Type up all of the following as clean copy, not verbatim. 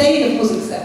Hüseyin müzikse.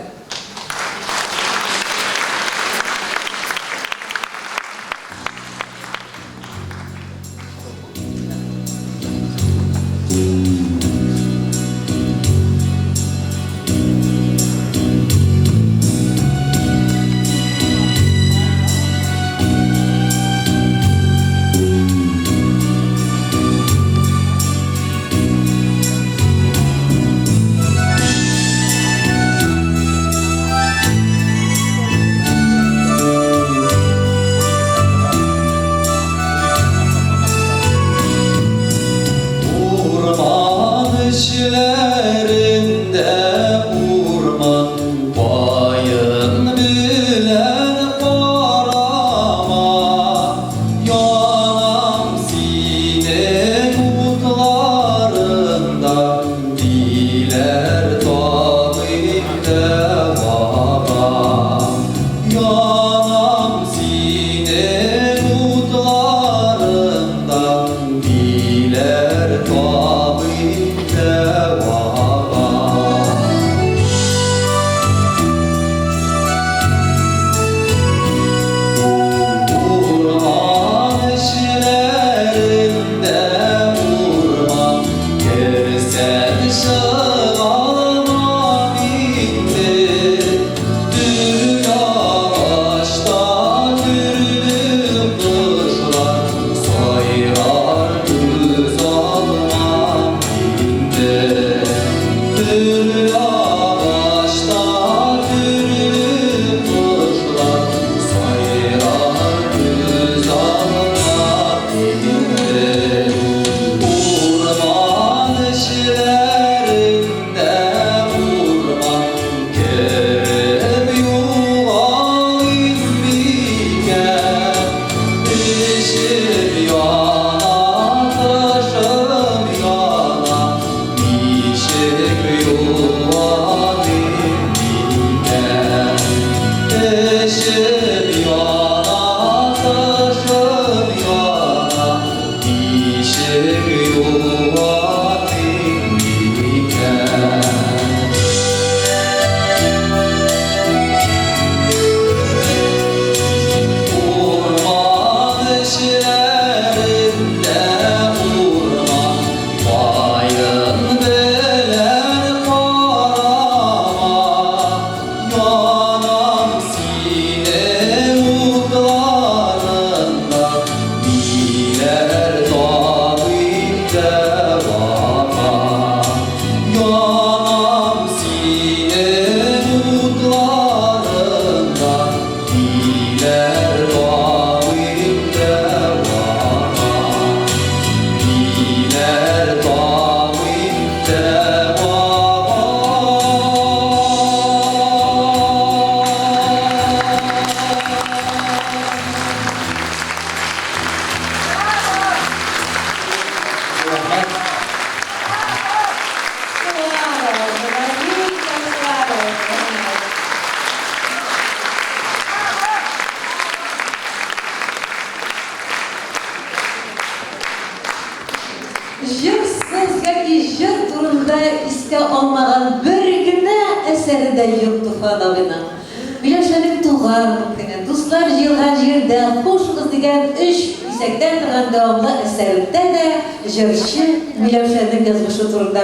Dostlar yıllar yerde hoşunuz diyen üç isekten kalan devamlı eserinde de jırşı Milevşen'in yazmışı turunda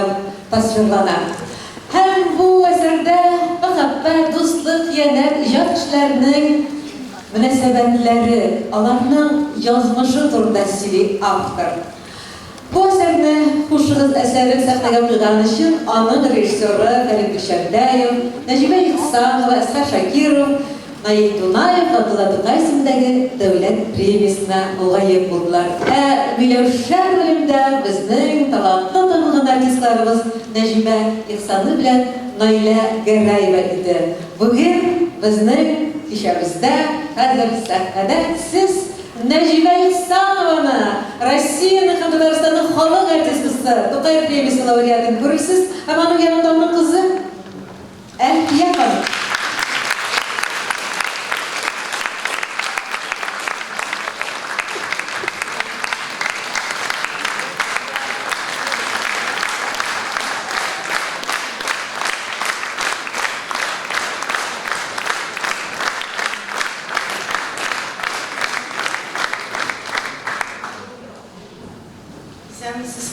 tasvirlanan. Hem bu eserde muhabbet, dostluk, yener, icad işlerinin münasebetleri, alanın yazmışı turunda sili aktar. Bu eserini hoşunuz eserin sahneye koyduğun için onun rejissörü Karim Düşendayev, Necibe Yıksan ve Esra Şakirov, Nail Dunayev Abdullah Dukay isimdeki devlet premiyasına layık buldular. Milevşen bölümde bizim talantlı tanınan artistlarımız Necibe Yıksan'ı bilen Naile Gerayeva idi. Bugün bizim kişimizde, hazır sahnede siz Necibe Yıksanova'na, Rusya'nın Kırgızistan'ın halk artisti'si, Dukay premiyası laureatını görürsünüz. Ama onun yanında onun kızı Elfiye Hanım.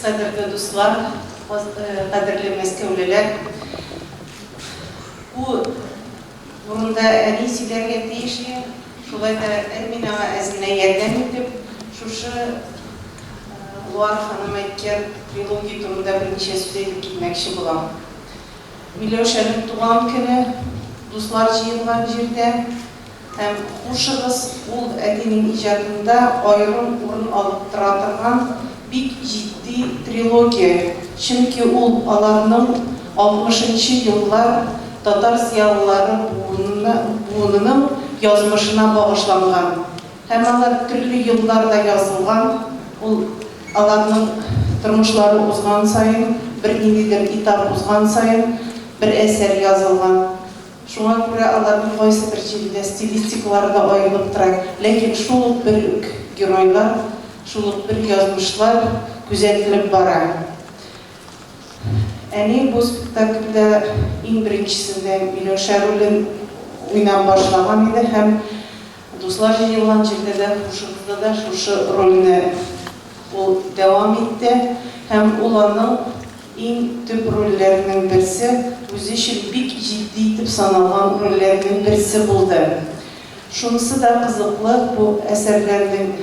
Kadirli dostlar, kadirli Meskevliler. Bu burunda enisilerge değişiyor. Şulay da Ermina ve Ezmine yerden edip, şuşu Luar Hanım etken biologi durumda bir şey söyleyip gitmekşi bulam. Milyoşer'in tuğan günü, dostlar jıyılgan jirde, hem huşығыз ул әденің icadında ayrım urun alıp tıratırgan bir ciddi trilogiya. Çünkü ул alarının 60-cı yıllar Tatar ziyalıları buğununun yazmışına bağışlangan. Hem alar türlü yıllarda yazılgan, ул alarının tırmışları uzgan sayın, bir inidir itap uzgan sayın, bir eser yazılgan. Şuna göre alarının qaysı bir cilde stilistiklары da ayrılıp tırak. Lakin şuluk bir geroylar, şuluk bir yazmışlar güzeltilip bara. Yani bu spektaklda en birincisinde Milyon Şerul'ün oynan başlagan idi. Hem dostlar jıyılgan jirde de, huşuğuzda da şu rolüne devam etti. Hem olanın en tüp rollerinin birisi, özü için bik ciddi tip sanılan rollerinin birisi buldu. Şunысы da kızıklı, bu eserlerinin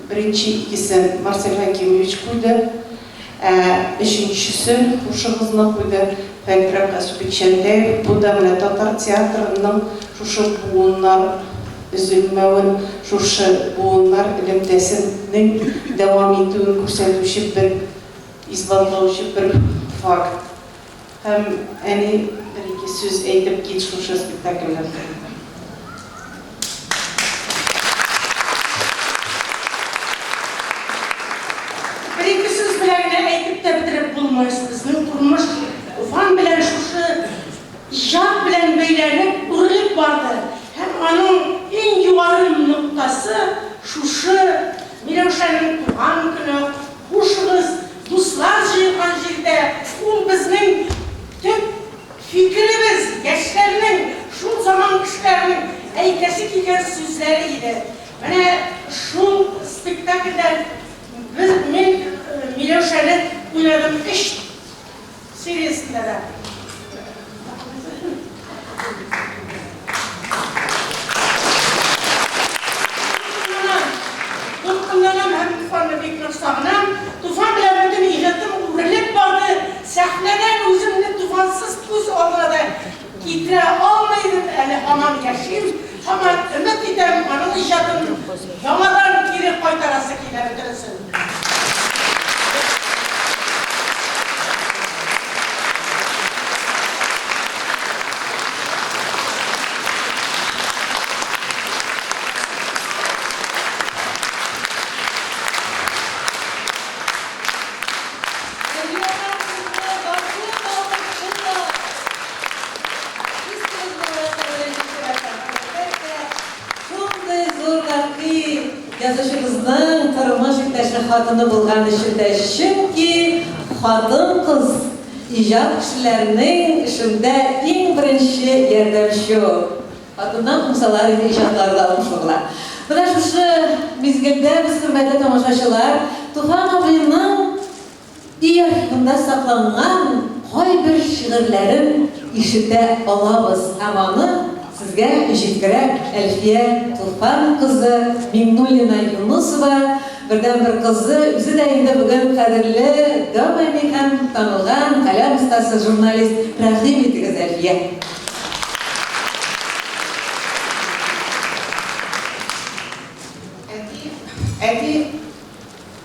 birinci ikisi Marcel Hakimovic koydu. Üçüncüsü huşuğuzuna koydu Fekra Kasubikşen'de. Bu da Tatar tiyatrının şuşu buğunlar, üzülmeğin, şuşu buğunlar ilimdesinin devam ettiğini gösterişi bir izlanlışı bir fakt. Hem bir iki söz eğitip git şuşu spektaküller. Bir iki söz bilen eğitip de bitirip bulmayız. Bizim kurmuş ufan bilen şuşu icap bilen beylerine uruluk vardı. Hem onun en yuvarı noktası şuşu Milyoşer'in Kur'an günü, huşumuz dostlar jıyılgan jirde, ul bizning tüp fikrimiz, gençlerinin, şu zaman kişilerinin eykesi kelgen sözleri idi. Mene şu spektaklda men Milyoşer'in oynadım iş serisinde de. Tutkunlanam hem tufanla bekler sağınam. Tufan bile bütün iletim uğurluk vardı. Sahneden özümle tufansız tuz olmadı. Gitire almaydım yani aman yaşayayım. Ama ümit ederim onun icadını yamadan geri kaytarası gider ötürüsün. Yazışımızdan tarılma şirktaşı hatını bulgan işinde çünkü kadın kız icap kişilerinin işinde en birinci yardımcı. Kadından kumsalar icatlarda almış olurlar. Buna şu mizgilde biz hürmetli tamaşaçılar Tufan abinin iyi arşivinde saklanan koy bir şiirlerin işinde olabız. Amanı sizge işitkerek Elfiye Tufan kızı Minnulina Yunusova birden bir kızı özü de indi bugün kadirli Dömeni hem tanılgan kalem ustası jurnalist Rahim etiniz Elfiye. Әди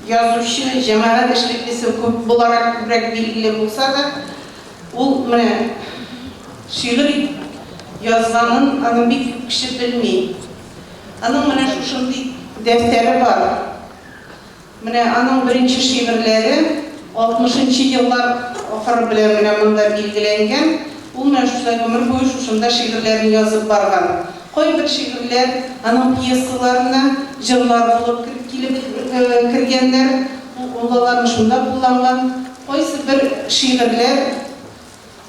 yazışı cemaat işleklisi bularak kübrek bilgili bulsa da ул mene şiir yazganın anı bir kişi bilmeyi. Anın mene şuşundu defteri var. Mene anın birinci şiirleri 60-cı yıllar ahır bile mene bunda bilgilengen. Ул mene şuşunda ömür boyu şuşunda şiirlerini yazıp bargan. Koy bir şiirler anın piyesalarına jırlar bulup kirgenler, olalarını şunda kullangan. Koysa bir şiirler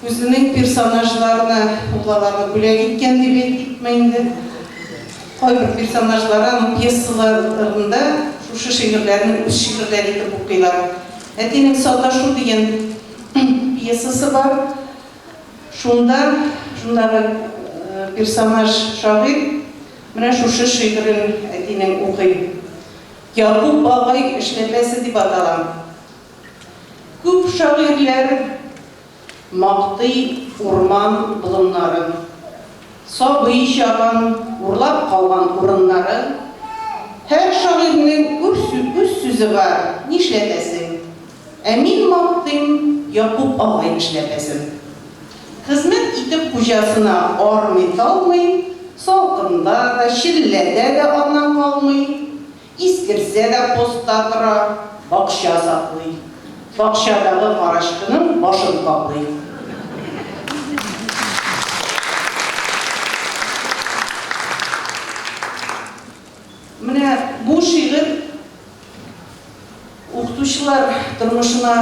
özünün personajlarına, olalarına güle gitken de gitmeyindi. Koy bir personajların piyesalarında şu şiirlerini, öz şiirleri etip okuylar. Әтинең «Саташу» деген пьесасы бар. Шундағы персонаж шағир, менә шушы шигырын әтинең укый. Якуб агай эшләпәсе дип атала. Күп шагыйрьләр мактый урман болыннарын, сабый чаган, урлап калган урыннарын. Һәр шагыйрьнең үз сүзе бар, нишләтәсең? Ә мин мактыйм Якуб агай эшләпәсен. Хезмәт итеп хуҗасына армый калмый, салкында да, чилләдә дә аннан калмый, искерсә дә поста тора, бакча саклый. Бакчадагы карашкының башын каплый. Менә бу шигырь укытучылар тормышына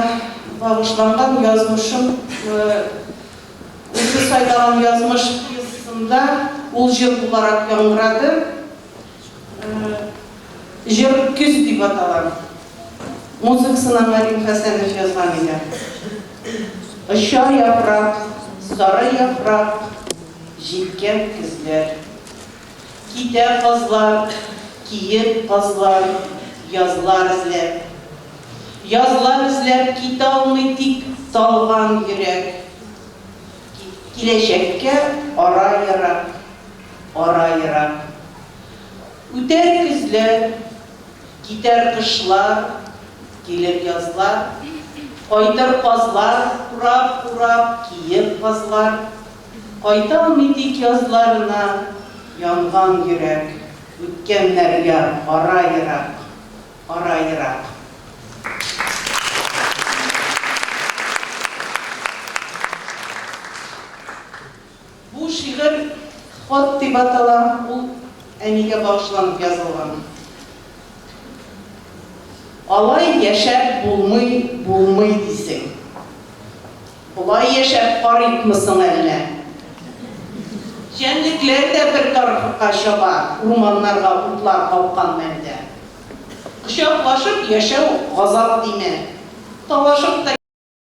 багышланган язмышым, үзе сайлаган язмыш пьесасында ул җыр буларак яңгырады. Җыр «Күз» дип атала. Музыкасына Марин Хәсәнов язган иде. Оча яфрак, сары яфрак, җиткән көзләр. Китә кызлар, киеп кызлар, язлар эзләп. Язлар эзләп китә алмый тик талган йөрәк. Киләчәккә ара ерак. Үтәр көзләр, китәр кышлар, килер язлар. Кайтыр казлар, урап, киеп казлар. Кайта алмый тик язларына янган йөрәк. Үткәннәргә ара ерак. Бу шигырь «Хат» дип атала, ул әнигә багышланып язылган. Алай яшәп булмый дисең. Булай яшәп карыйкмысың әллә? Җәнлекләр дә бер тарафка чаба, урманнарга утлар капкан мәлдә. Кочаклашып яшәү газап димә. Талашып та